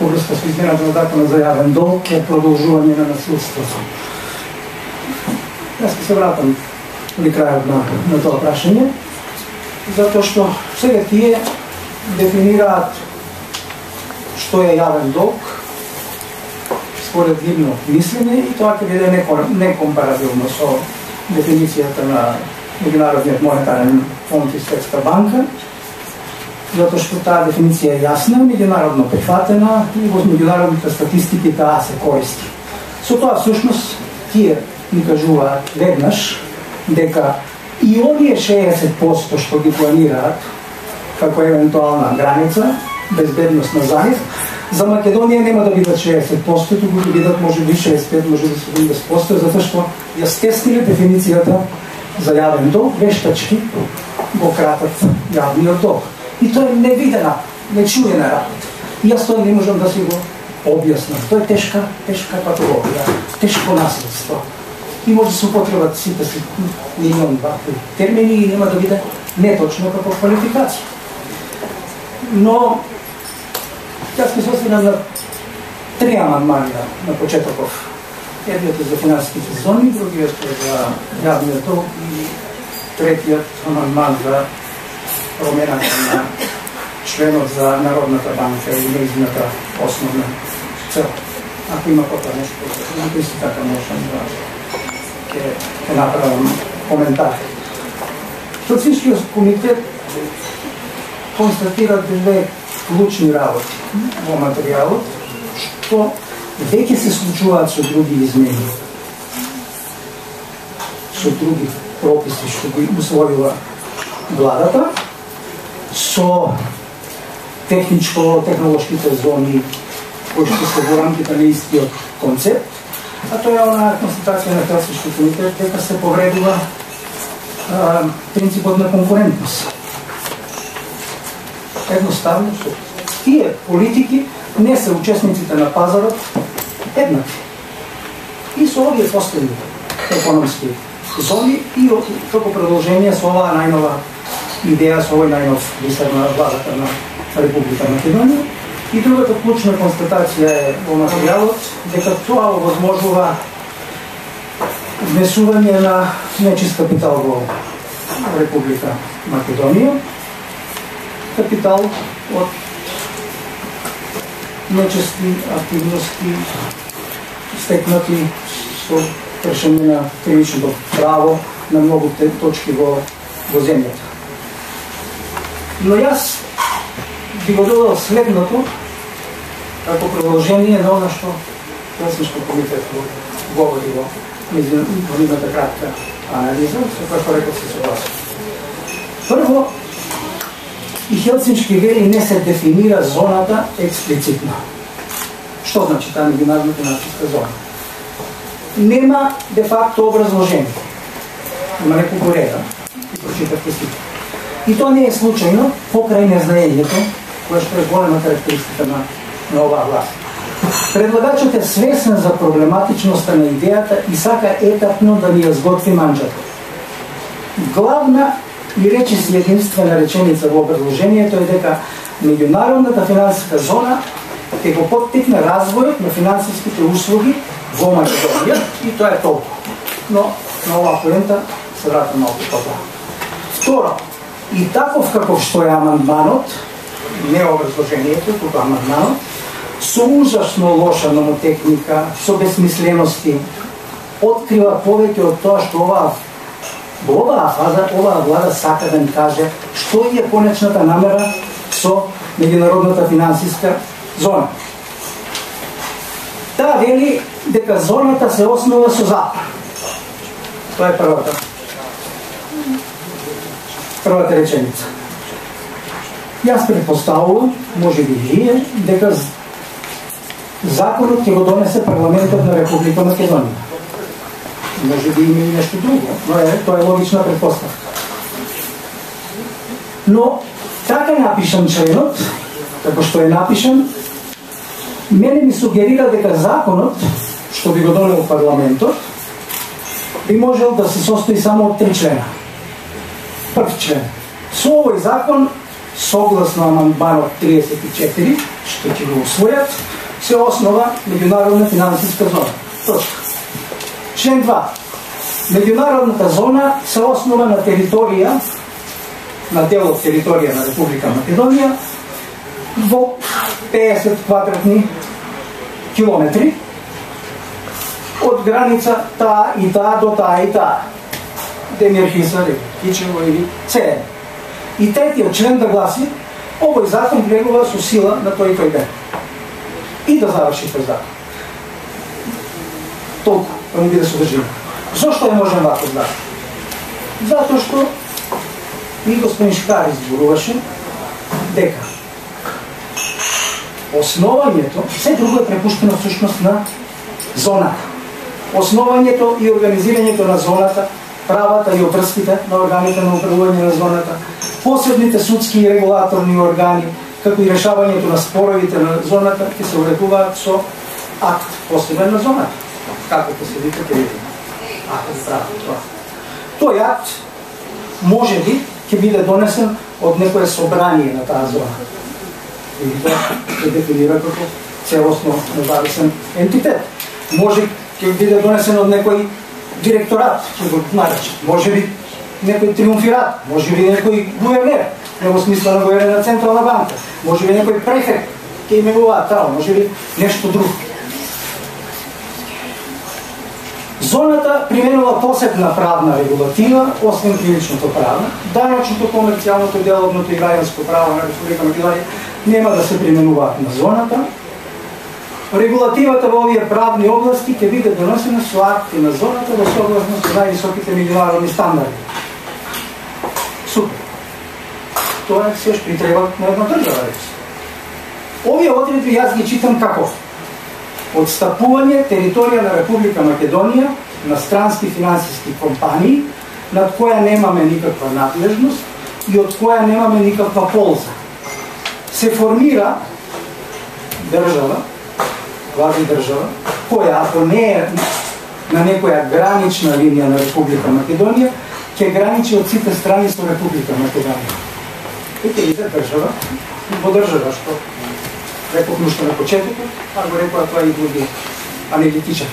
врска со измената на законот за јавен долг е продолжување на насилството. Јас ќе се вратам при крајот на тоа прашање, затоа што сега тие дефинираат што е јавен долг според нивно мислење и тоа ќе биде некомпаративно со дефиницијата на Меѓународниот монетарен фонд и Светска банка, затоа што таа дефиниција е јасна, меѓународно прифатена и во меѓународните статистики таа се користи. Со тоа всушност тие ни кажуваат веднаш дека и оние 60% што ги планираат како евентуална граница, безбедност на за нив, за Македонија нема да бидат 60%, туку ќе бидат можеби 65%, можеби 70%, затоа што ја стесниле дефиницијата за јавен долг, вештачки го кратат јавниот долг. И тоа е невидена, нечуена работа. И јас тоа не можам да си го објаснам. Тоа е тешка патологија, тешко наследство. И може да се употребат сите си милион вакви термини и нема да биде неточно како квалификација. Но јас ќе се освирам на 3 амандмани на почетоков. Едниот е за финансиските зони, другиот е за јавниот долг и третиот амандман за промената на членот за Народната банка и нејзината основна цел. Ако има потреба нешто, исто така можам да ќе направам коментар. Статистичкиот комитет констатира две клучни работи во материјалот, што веќе се случуваат со други измени, со други прописи што ги усвоила владата, со техничко-технолошките зони кои што се во рамките на истиот концепт, а тоа е онаа констатација на Хелсиншкиот комитет дека се повредува принципот на конкурентност. Едноставно, тие политики не се учесниците на пазарот еднакви. И со овие последни економски зони и како продолжение со оваа најнова идеја, со овој најнов бисер на владата на Република Македонија. И другата клучна констатација е во материјалот дека тоа овозможува внесување на нечист капитал во Република Македонија. Капитал од нечисти активности стекнати со кршење на кривичното право на многу точки во земјата. Но јас би го додал следното како продолжение на она што Хелсиншкиот комитет говори во нивната кратка анализа, со која што реков се согласувам. Прво, и Хелсиншки вели не се дефинира зоната експлицитно. Што значи таа меѓународна финансиска зона? Нема де факто образложение. Има неколку реда. И прочитавте сите. И тоа не е случајно покрај незнаењето, кое што е голема карактеристика на оваа власт. Предлагачот е свесен за проблематичноста на идејата и сака етапно да ни ја сготви манџата. Главна и речиси единствена реченица во образложението е дека меѓународната финансиска зона ќе го поттикне развојот на финансиските услуги во Македонија и тоа е толку. Но на оваа поента се вратам малку потоа. Второ, и таков каков што е амандманот, не образложението, туку амандманот, со ужасно лоша номотехника, со безсмислености, открива повеќе од тоа што во оваа фаза, оваа влада сака да ни каже што е конечната намера со меѓународната финансиска зона. Таа вели дека зоната се основа со закон. Тоа е првата реченица. Јас предпоставувам, може би вие, дека законот ќе го донесе парламентот на Република Македонија. Може би има и нешто друго, но тоа е логична предпоставка. Но така напишан членот, како што е напишан, мене ми сугерира дека законот, што би го донел парламентот, би можел да се состои само од 3 члена. Прв член. Со овој закон, согласно амандманот 34, што ќе го усвојат, се основа меѓународна финансиска зона. Точка. Член 2. Меѓународната зона се основа на територија, на дел од територија на Република Македонија во 50 квадратни километри од граница таа и таа до таа и таа. Демир Хисар, Кичево или Церен. И третиот член да гласи: овој закон влегува со сила на тој и тој ден. И да заврши тој закон. Толку, да му биде содржина. Зошто е можен ваков закон? Затоа што и господин Шкар изборуваше дека основањето, се друго е препуштено всушност на зоната. Основањето и организирањето на зоната, правата и обврските на органите на управување на зоната, посебните судски и регулаторни органи, како и решавањето на споровите на зоната, ќе се уредуваат со акт посебен на зоната. Како ќе се вика, ќе видиме. Акт право тоа. Тој акт може би ќе биде донесен од некое собрание на таа зона. И тоа ќе дефинира како целосно независен ентитет. Може ќе биде донесен од некој директорат, ќе го нарече. Може би некој триумфират, може би некој гувернер, во смисла на гувернер на Централна банка, може би некој префект ќе именуваат тамо, може би нешто друго. Зоната применува посебна правна регулатива, освен кривичното право, данъчното, комерцијалното, деловното и граѓанско право на Република Македонија нема да се применуваат на зоната. Регулативата во овие правни области ќе биде донесена со акти на зоната во согласност со највисоките меѓународни стандарди. Супер. Тоа е се што и треба на една држава. Овие одредби јас ги читам како отстапување територија на Република Македонија на странски финансиски компании, над која немаме никаква надлежност и од која немаме никаква полза. Се формира држава, квази држава, која ако не е на некоја гранична линија на Република Македонија, ќе граничи од сите страни со Република Македонија. И ќе биде држава, во држава што реков нушто на почетокот, а го рекоа тоа и други аналитичари.